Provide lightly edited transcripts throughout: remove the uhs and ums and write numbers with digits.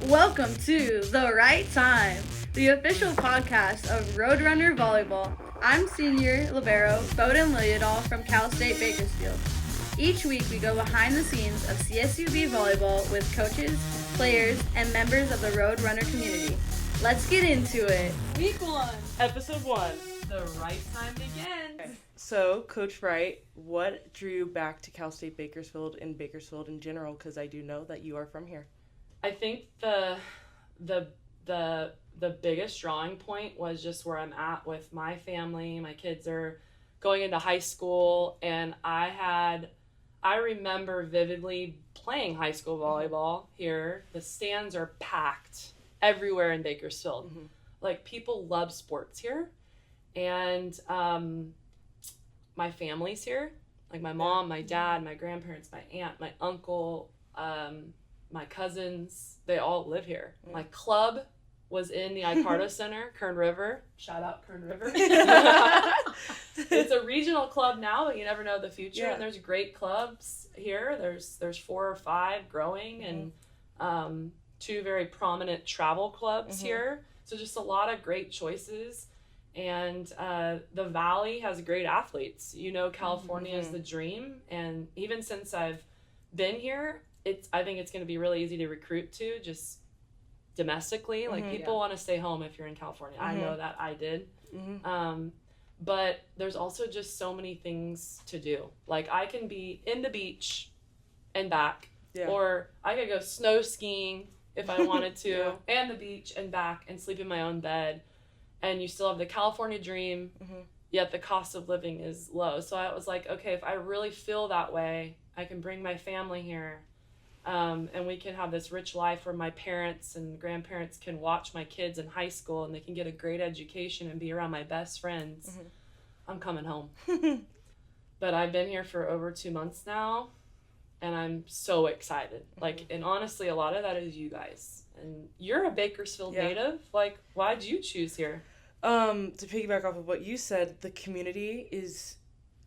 Welcome to The Right Time, the official podcast of Roadrunner Volleyball. I'm senior libero Bowden Lillidahl from Cal State Bakersfield. Each week we go behind the scenes of CSUB Volleyball with coaches, players, and members of the Roadrunner community. Let's get into it. Week 1. Episode 1. The right time begins. So, Coach Wright, what drew you back to Cal State Bakersfield and Bakersfield in general? Because I do know that you are from here. I think the biggest drawing point was just where I'm at with my family. My kids are going into high school, and I remember vividly playing high school volleyball here. The stands are packed everywhere in Bakersfield. Mm-hmm. Like, people love sports here, and my family's here. Like, my mom, my dad, my grandparents, my aunt, my uncle, my cousins, they all live here. Mm. My club was in the Icardo Center, Kern River. Shout out Kern River. It's a regional club now, but you never know the future. Yeah. And there's great clubs here. There's 4 or 5 growing, and 2 very prominent travel clubs here. So just a lot of great choices. And the Valley has great athletes. You know, California is the dream. And even since I've been here, I think it's going to be really easy to recruit to, just domestically. Like, people want to stay home if you're in California. I know that I did. But there's also just so many things to do. Like, I can be in the beach and back, or I could go snow skiing if I wanted to, and the beach and back, and sleep in my own bed. And you still have the California dream, yet the cost of living is low. So I was like, okay, if I really feel that way, I can bring my family here. And we can have this rich life where my parents and grandparents can watch my kids in high school, and they can get a great education and be around my best friends. I'm coming home. But I've been here for over 2 months now, and I'm so excited. Like, and honestly, a lot of that is you guys. And you're a Bakersfield native. Like, why'd you choose here? To piggyback off of what you said, the community is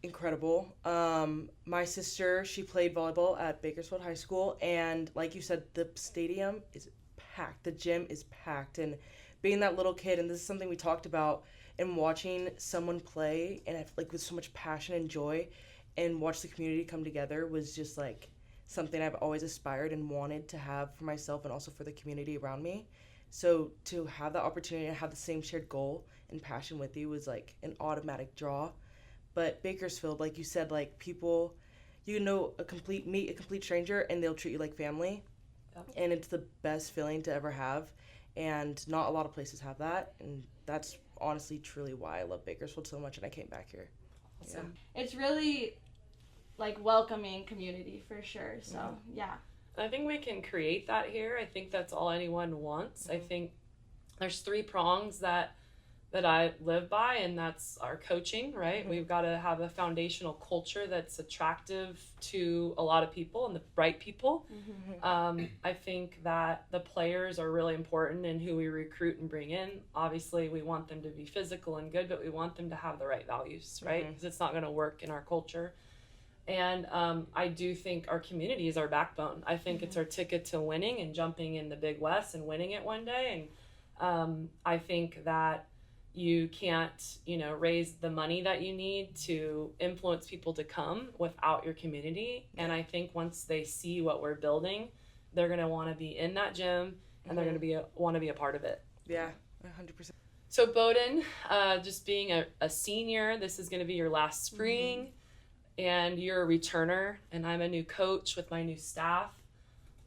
incredible. My sister, she played volleyball at Bakersfield High School, and like you said, the stadium is packed. The gym is packed, and being that little kid, and this is something we talked about, and watching someone play and like with so much passion and joy, and watch the community come together was just like something I've always aspired and wanted to have for myself and also for the community around me. So to have the opportunity to have the same shared goal and passion with you was like an automatic draw. But Bakersfield, like you said, like, people, you know, meet a complete stranger and they'll treat you like family. Yep. And it's the best feeling to ever have. And not a lot of places have that. And that's honestly, truly why I love Bakersfield so much, and I came back here. Awesome. Yeah. It's really, like, welcoming community for sure. So, yeah. I think we can create that here. I think that's all anyone wants. I think there's 3 prongs that I live by, and that's our coaching, right? We've got to have a foundational culture that's attractive to a lot of people and the right people. I think that the players are really important in who we recruit and bring in. Obviously, we want them to be physical and good, but we want them to have the right values, right? Because it's not going to work in our culture. And I do think our community is our backbone. I think it's our ticket to winning and jumping in the Big West and winning it one day. And I think that you can't, raise the money that you need to influence people to come without your community. And I think once they see what we're building, they're going to want to be in that gym, and they're going to want to be a part of it. Yeah, 100%. So Bowden, just being a senior, this is going to be your last spring, and you're a returner, and I'm a new coach with my new staff.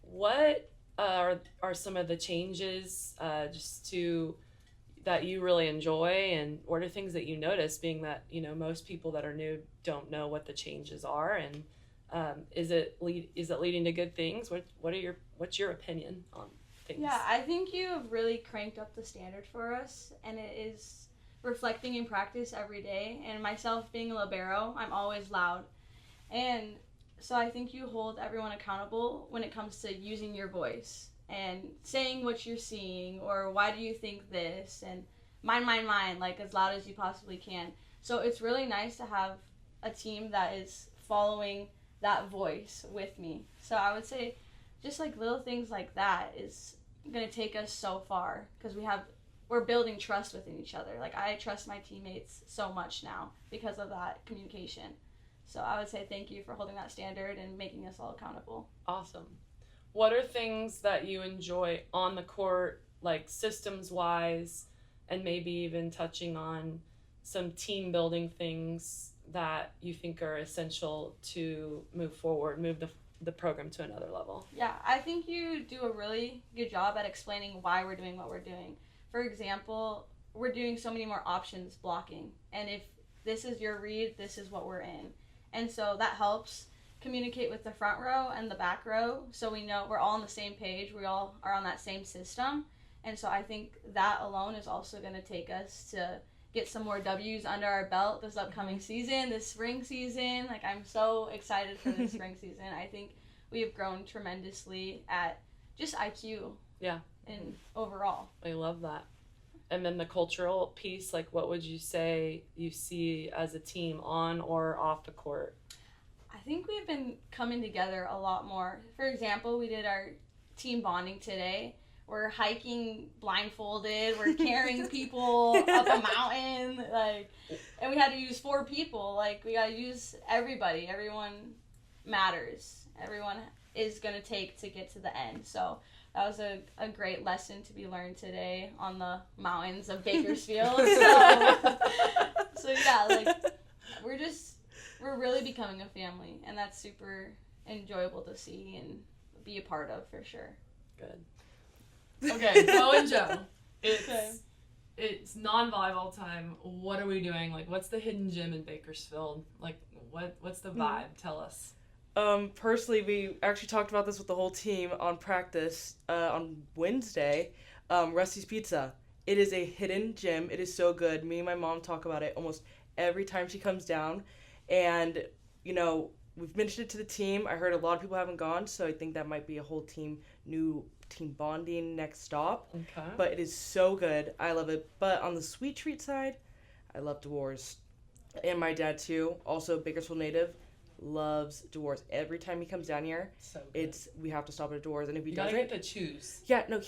What are some of the changes that you really enjoy, and what are things that you notice, being that most people that are new don't know what the changes are, and is it leading to good things? What's your opinion on things? Yeah, I think you have really cranked up the standard for us, and it is reflecting in practice every day. And myself being a libero, I'm always loud, and so I think you hold everyone accountable when it comes to using your voice and saying what you're seeing, or why do you think this, and mine, like, as loud as you possibly can. So it's really nice to have a team that is following that voice with me. So I would say just like little things like that is going to take us so far because we're building trust within each other. Like, I trust my teammates so much now because of that communication. So I would say thank you for holding that standard and making us all accountable. Awesome. What are things that you enjoy on the court, like systems-wise, and maybe even touching on some team-building things that you think are essential to move forward, move the program to another level? Yeah, I think you do a really good job at explaining why we're doing what we're doing. For example, we're doing so many more options blocking. And if this is your read, this is what we're in. And so that helps communicate with the front row and the back row so we know we're all on the same page. We all are on that same system. And so I think that alone is also going to take us to get some more W's under our belt this upcoming season, this spring season. Like, I'm so excited for this spring season. I think we have grown tremendously at just IQ. Yeah. And overall. I love that. And then the cultural piece, like, what would you say you see as a team on or off the court? I think we've been coming together a lot more. For example, we did our team bonding today. We're hiking blindfolded. We're carrying people up a mountain. Like, and we had to use 4 people. Like, we got to use everybody. Everyone matters. Everyone is going to take to get to the end. So that was a great lesson to be learned today on the mountains of Bakersfield. So yeah, like, we're really becoming a family, and that's super enjoyable to see and be a part of, for sure. Good. Okay, Bo and Joe. It's non-volleyball time. What are we doing? Like, what's the hidden gem in Bakersfield? Like, what's the vibe? Tell us. Personally, we actually talked about this with the whole team on practice on Wednesday. Rusty's Pizza. It is a hidden gem. It is so good. Me and my mom talk about it almost every time she comes down. And, you know, we've mentioned it to the team. I heard a lot of people haven't gone, so I think that might be a whole new team bonding next stop. Okay. But it is so good. I love it. But on the sweet treat side, I love Dewar's. And my dad, too, also Bakersfield native, loves Dewar's. Every time he comes down here, so good. We have to stop at Dewar's, and if he you doesn't, gotta get to choose. Yeah, no,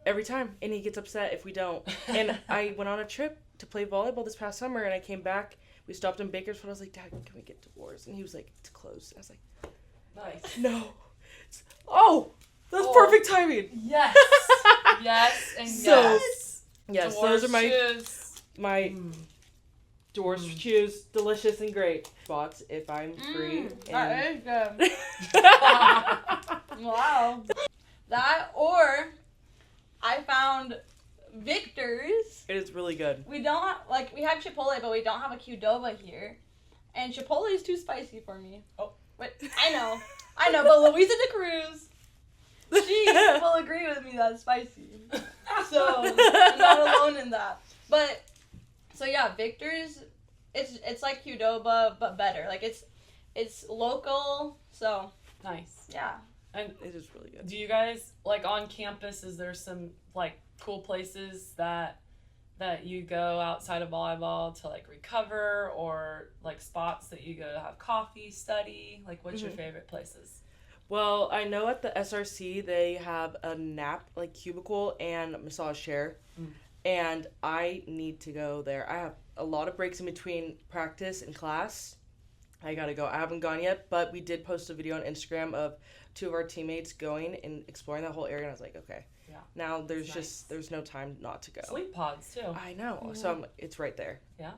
every time, and he gets upset if we don't. And I went on a trip to play volleyball this past summer, and I came back. We stopped in Bakersfield. I was like, Dad, can we get Dewar's? And he was like, it's closed. And I was like, nice. No. That's perfect timing. Yes. Yes and so, yes. Yes, Dewar's those are shoes. my Dewar's shoes, delicious and great. Spots if I'm free. That is good. Wow. That, or I found Victor's. It is really good. We don't, like, we have Chipotle, but we don't have a Qdoba here. And Chipotle is too spicy for me. Oh. But I know, but Louisa de Cruz, she will agree with me that it's spicy. So, I'm not alone in that. But, so yeah, Victor's, it's like Qdoba, but better. Like, it's local, so. Nice. Yeah. And it is really good. Do you guys, like, on campus, is there some, like, cool places that you go outside of volleyball to, like, recover, or, like, spots that you go to have coffee, study? Like, what's your favorite places? Well, I know at the SRC they have a nap, like, cubicle and massage chair, and I need to go there. I have a lot of breaks in between practice and class. I gotta go. I haven't gone yet, but we did post a video on Instagram of 2 of our teammates going and exploring that whole area, and I was like, okay. Yeah. Now there's no time not to go. Sleep pods too. I know. So it's right there. Yeah.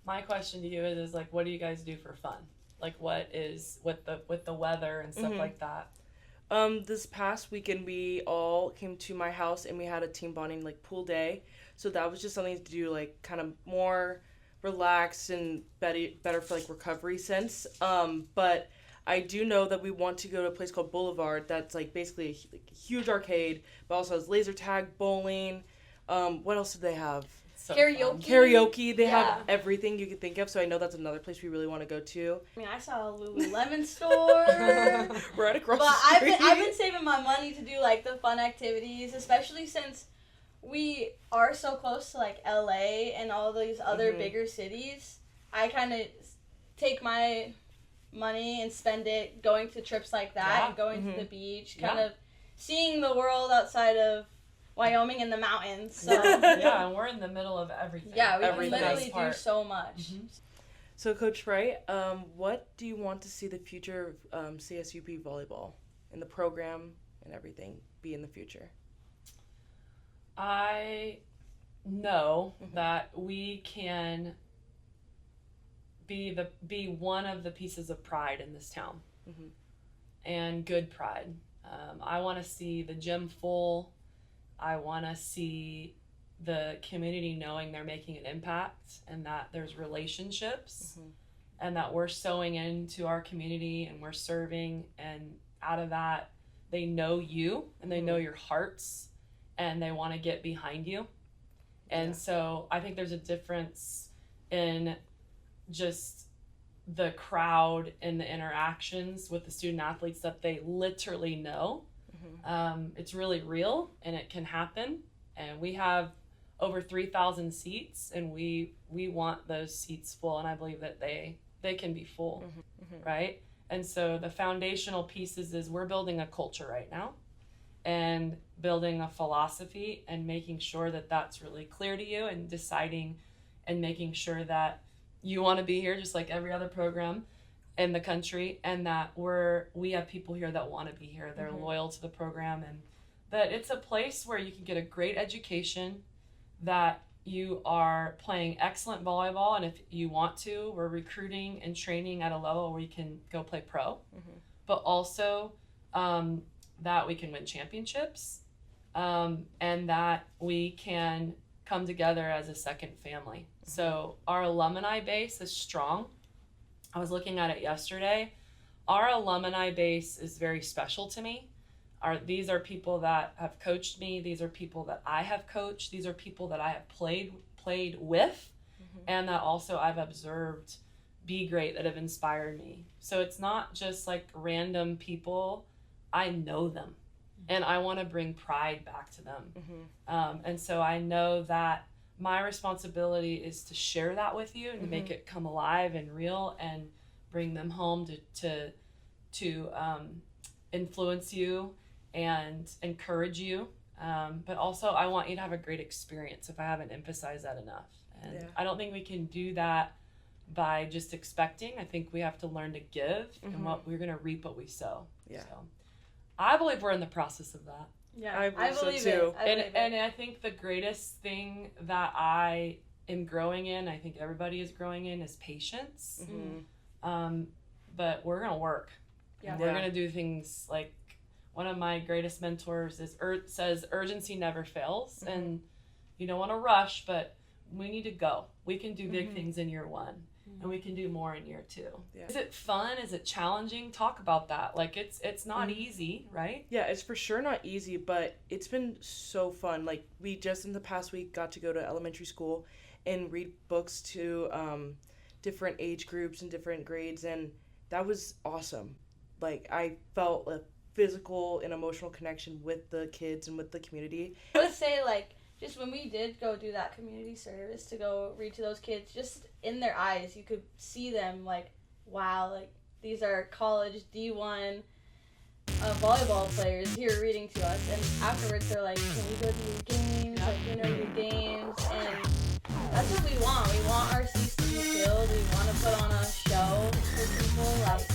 My question to you is like, what do you guys do for fun? Like, what is with the weather and stuff like that? This past weekend we all came to my house and we had a team bonding, like, pool day. So that was just something to do, like, kind of more relaxed and better for, like, recovery sense. But I do know that we want to go to a place called Boulevard that's, like, basically a huge arcade, but also has laser tag, bowling. What else do they have? So Karaoke. They have everything you could think of, so I know that's another place we really want to go to. I mean, I saw a Lululemon store. Right across but the street. I've been saving my money to do, like, the fun activities, especially since we are so close to, like, LA and all these other bigger cities. I kind of take my money and spend it going to trips like that and going to the beach, kind of seeing the world outside of Wyoming in the mountains. So yeah, and we're in the middle of everything. yeah, we Everything. can literally do so much. So, Coach Wright, what do you want to see the future of CSUB volleyball in the program and everything be in the future? I know that we can be one of the pieces of pride in this town, and good pride. I want to see the gym full. I want to see the community knowing they're making an impact and that there's relationships and that we're sewing into our community and we're serving, and out of that they know you and they know your hearts and they want to get behind you. And so I think there's a difference in just the crowd and the interactions with the student athletes that they literally know. It's really real and it can happen, and we have over 3,000 seats and we want those seats full, and I believe that they can be full, right? And so the foundational pieces is we're building a culture right now and building a philosophy and making sure that that's really clear to you, and deciding and making sure that you want to be here just like every other program in the country, and that we have people here that want to be here. They're loyal to the program, and that it's a place where you can get a great education, that you are playing excellent volleyball, and if you want to, we're recruiting and training at a level where you can go play pro, but also that we can win championships, and that we can come together as a second family. So our alumni base is strong. I was looking at it yesterday. Our alumni base is very special to me. These are people that have coached me. These are people that I have coached. These are people that I have played with, and that also I've observed be great, that have inspired me. So it's not just like random people. I know them, and I want to bring pride back to them. And so I know that my responsibility is to share that with you and to make it come alive and real, and bring them home to influence you and encourage you. But also I want you to have a great experience, if I haven't emphasized that enough. And I don't think we can do that by just expecting. I think we have to learn to give, and what we're going to reap what we sow. So I believe we're in the process of that. Yeah, I believe so too. And I think the greatest thing that I am growing in, I think everybody is growing in, is patience. But we're going to work. We're going to do things like, one of my greatest mentors says urgency never fails, and you don't want to rush, but we need to go. We can do big things in year one, and we can do more in year two. Is it fun? Is it challenging? Talk about that. Like, it's not easy, right? Yeah, it's for sure not easy, but it's been so fun. Like, we just in the past week got to go to elementary school and read books to different age groups and different grades, and that was awesome. Like, I felt a physical and emotional connection with the kids and with the community. I would say, like, just when we did go do that community service to go read to those kids, just in their eyes, you could see them, like, wow, like, these are college D1 volleyball players here reading to us. And afterwards, they're like, can we go to your games? Like, when are your games? And that's what we want. We want our seats to be filled. We want to put on a show for people. Like,